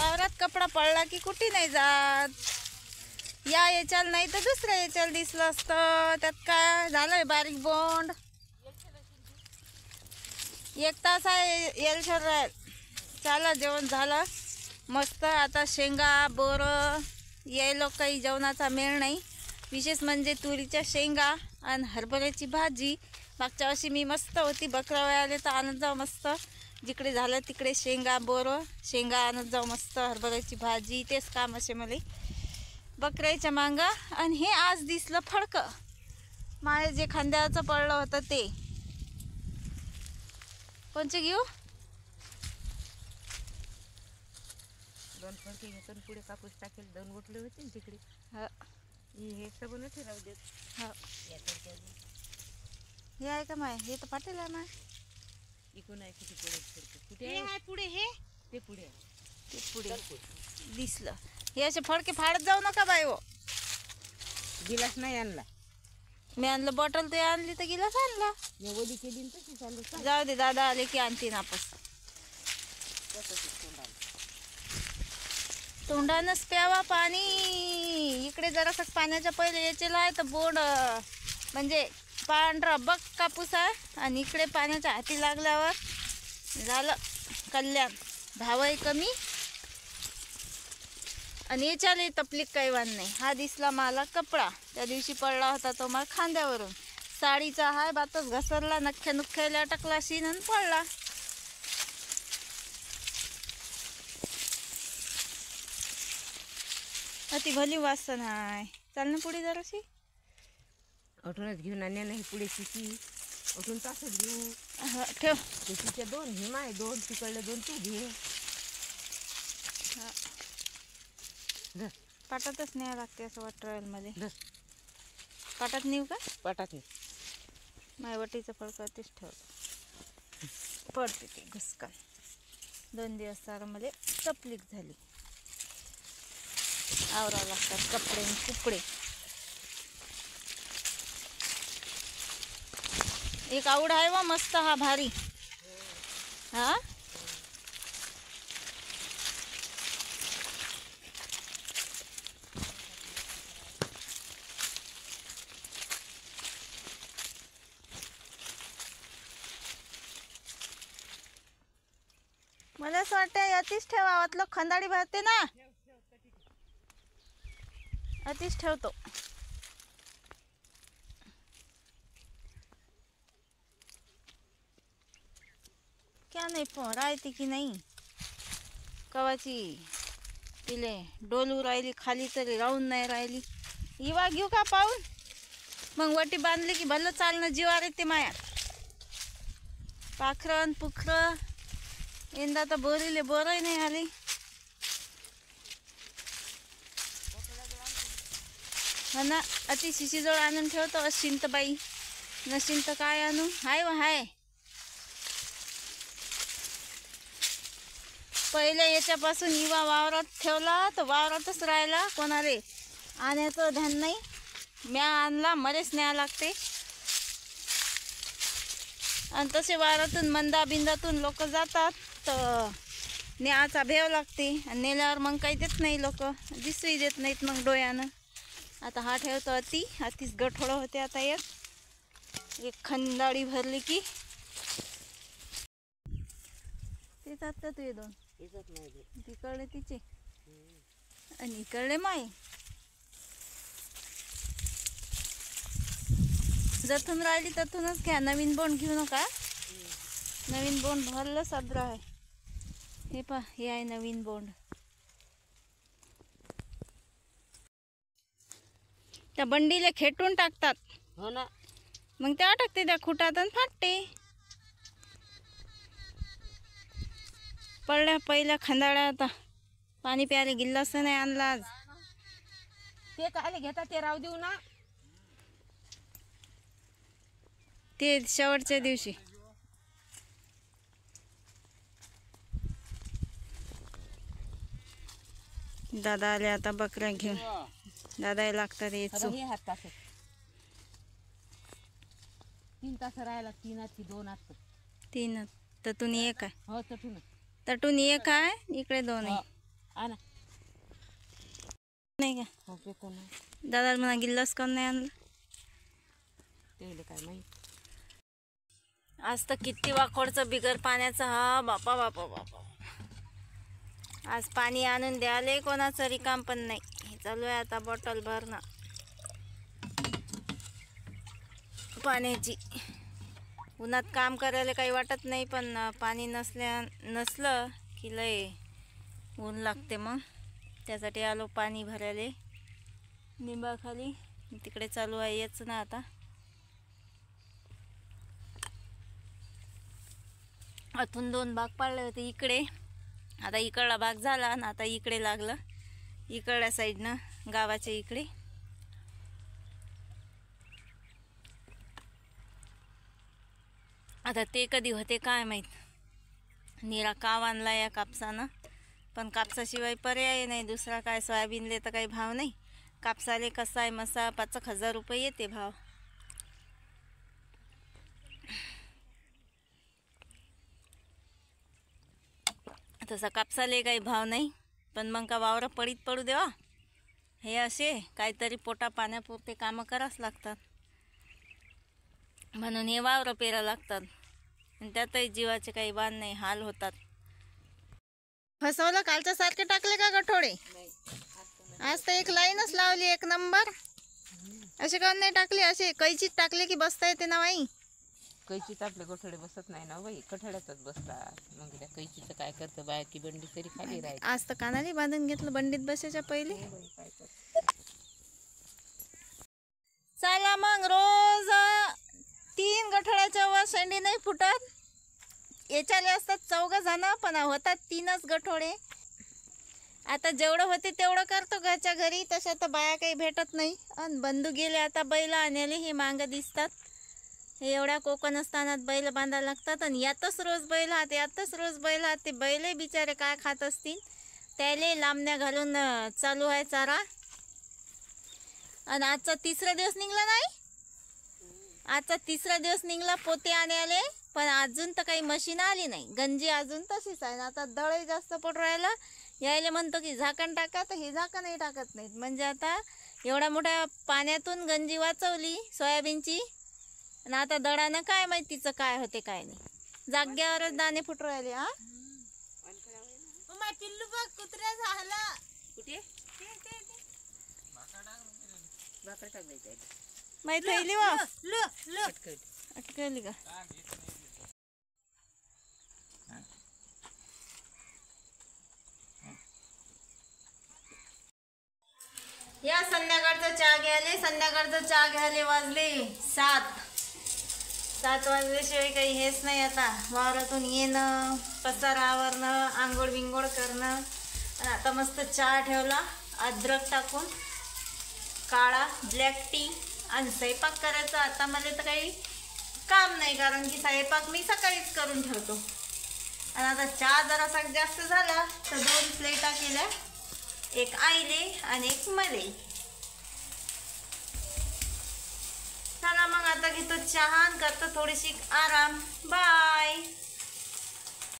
वावरात कपडा पडला की कुठे नाही जात. या याच्याला नाही तर दुसऱ्या याच्याला दिसलं असतं. त्यात काय झालंय बारीक बोंड. 1 तास आहे येलसर. चला जेवण झालं मस्त. आता शेंगा बोरं यायला काही जेवणाचा मेळ नाही. विशेष म्हणजे तुरीच्या शेंगा आणि हरभऱ्याची भाजी. मागच्या वर्षी मी मस्त होती. बकरावळे आले तर आणत जाऊ मस्त. जिकडे झालं तिकडे शेंगा बोरं. शेंगा आणत जाऊ मस्त. हरभऱ्याची भाजी तेच काम असे मला बकऱ्याच्या मांगा. आणि हे आज दिसलं फडकं. माळे जे खांद्याचं पडलं होतं ते. कोणचे घेऊ? 2 फडके घेतो पुढे कापूस टाकेल. 2 उठले होते तिकडे. हा हे सगळं ठेराव देत. हा हे आहे का माय? हे तर पाटील आहे माय. इकून आहे किती पुढे फडके. कुठे आहे पुढे? हे ते पुढे आहे. ते पुढे दिसलं. हे असे फडके फाडत जाऊ नका बाई हो. गिलास नाही आणला. मी आणलं बॉटल ते आणली तर गिलास आणला. मी ओली केली तशी चालू. जाऊ दे दादा आले की आणतीन आपस. तोंडानंच प्यावा पाणी. इकडे जरासं पाण्याच्या पहिले याचेला आहे तर बोंड म्हणजे पांढरा बघ कापूस आहे. आणि इकडे पाण्याच्या हाती लागल्यावर झालं कल्याण. धावही कमी आणि याच्याला तपलीक काही वाण नाही. हा दिसला मला कपडा. त्या दिवशी पडला होता तो मला खांद्यावरून. साडीचा हाय बातच घसरला. नख्या नुख्याला अटकला शीन आणि पडला. अति भली वासन हाय. चाल ना पुढे जराशी. उठूनच घेऊन आणण्या नाही पुढे शिशी. उठून तासच घेऊ. ठेव. शिशीच्या 2 हे माय 2 तिकडले 2 तू घे. पाटातच न्याय लागते असं वाटतं ट्रॉयलमध्ये. धर पाटात नेऊ का? पाटात नाही. मायवटीचं फळकं तेच ठेव. पडते ते घुसकान. 2 दिवस सारं मला तपलीक झाली. आवरावं लागतात कपडे आणि कुपडे. एक आवड आहे वा मस्त हा भारी. हा मला असं वाटतं अतिच ठेवावातलं खंदाडी भरते ना. अतिच ठेवतो. क्या नाही पण राहते की नाही. कवाची तिले डोलू राहिली खाली तरी राहून नाही राहिली. इवा घेऊ का पाहून. मग वटी बांधली की भलं चालणं जीवार येते माया. पाखरं पुखरं यंदा तर बोरीले बोरही नाही आली. हो ना. अति शिशीजवळ आणून ठेवतो. अशिन तर बाई नशीन तर काय आणू. हाय व हाय. पहिले याच्यापासून इवा वावरात ठेवला तर वावरातच राहिला. कोणाले आणायचं ध्यान नाही. म्या आणला मलाच न्याय लागते. आणि तसे वावरातून मंदा बिंदातून लोक जातात तर न्यायचा भेव लागते. आणि नेल्यावर मग काही देत नाही लोक. दिसवी देत नाहीत मग डोळ्यानं. आता हा ठेवतो अतिच गठोडं होते. आता एक खंदाडी भरली की तेच आता तू 2 तिकडले तिचे आणि इकडले माय. जथून राहिली तथूनच घ्या. नवीन बोंड घेऊ नका. नवीन बोंड भरलं साजरा आहे. हे पा हे आहे नवीन बोंड. त्या बंडीला खेटून टाकतात. हो ना. मग ते अटकते त्या खुटात आणि फाटते. पडल्या पहिल्या खंदाळ्या. आता पाणी प्यायला गिल्लास नाही आणला आज. ते काय घेतात ते राहू देऊ ना. ते शेवटच्या दिवशी. दादा आले आता बकऱ्या घेऊन. दादा लागतात यायचो. हे हात तास 3 तास राहायला. 3 आत की 2 आत. 3 तटून एक आहे. हो तटून. तटून एक आहे. इकडे 2 आहे. आणा नाही का हो पेतो ना दादा म्हणा गिल्लास कोण नाही आणलं. ते काय माहित. आज तर किती वाकोडचं बिगर पाण्याचं. हा बापा बापा बापा. आज पाणी आणून द्याले कोणाचं रिकाम पण नाही. हे चालू आहे आता बॉटल भरणं पाण्याची. उन्हात काम करायला काही वाटत नाही, पण पाणी नसलं की लय ऊन लागते. मग त्यासाठी आलो पाणी भरायला निंबाखाली. तिकडे चालू आहे याच ना आता. आतून 2 भाग पाडले होते इकडे. आता इकडला भाग झाला ना, आता इकडे लागलं. इकडल्या साईडनं गावाच्या इकडे. आता ते कधी होते काय माहीत. निरा काव आणला या कापसानं, पण कापसाशिवाय पर्याय नाही दुसरा. काय सोयाबीनले तर काही भाव नाही. कापसाले कसा आहे मसा 5,000 रुपये येते भाव. तसा कापसाले काही भाव नाही, पण मग का वावरं पडीत पडू देवा. हे असे काहीतरी पोटा पाण्यापुरते कामं करावंच लागतात. म्हणून हे वावरं पेरा लागतात. आणि त्यातही जीवाचे काही बांध नाही, हाल होतात. फसवलं कालच्या सारखे टाकले का गठोडे? आज तर एक लाईनच लावली 1 नंबर. असे काऊन नाही टाकले? असे कैचीत टाकले की बसता येते ना बाई. कैचीत आपले गोठडे बसत नाही ना बाई, कठड्यातच बसतात. मग त्या कैचीचं काय करतं बाहेर की बंडी तरी खाली राहते. आज तर कानाली बांधून घेतलं बंडीत बसायच्या पहिले. चला मग रोज 3 गठोड्याच्या वर शेंडी नाही फुटत. याच्याले असतात 4 जण, पण होतात 3च गठोडे. आता जेवढं होते तेवढं करतो घरच्या घरी. तशा तर बाया काही भेटत नाही. आणि बंधू गेले आता बैल आणायला. हे मागं दिसतात. हे एवढ्या कोकणस्थानात बैल बांधायला लागतात. आणि यातच रोज बैल हात, यातच रोज बैल हात. ते बैले बिचारे काय खात असतील. त्याले लांबण्या घालून चालू आहे चारा. आणि आजचा 3रा दिवस निघला नाही. आजचा 3रा दिवस निघला पोते आणायले, पण अजून तर काही मशीन आली नाही. गंजी अजून तशीच आहे. आता दळही जास्त पडू राहिला. यायला म्हणतो की झाकण टाका, तर हे झाकणही टाकत नाहीत. म्हणजे आता एवढ्या मोठ्या पाण्यातून गंजी वाचवली सोयाबीनची, आणि आता दळानं काय माहिती तिचं काय होते काय नाही. जाग्यावरच दाणे फुटू राहिले. हा पिल्लू बघ कुत्र्या झाला कुठे भाकर टाक द्यायचं. माहिती आहे वा अटकली का? या संध्याकाळचं चहा घ्यायले. संध्याकाळचं चहा घ्यायले वाजले 7 वाजल्याशिवाय काही हेच नाही. आता वावरातून येणं, पसारा आवरणं, आंघोळ बिंघोळ करणं. आणि आता मस्त चहा ठेवला अद्रक टाकून, काळा ब्लॅक टी. आणि स्वयंपाक करायचा. आता मला तर काही काम नाही, कारण की स्वयंपाक मी सकाळीच करून ठेवतो. आणि आता चहा जरासा जास्त झाला तर 2 प्लेटा केल्या. एक आईले आणि एक मले. चला मग आता घेतो चहा, करतो थोडीशी आराम. बाय.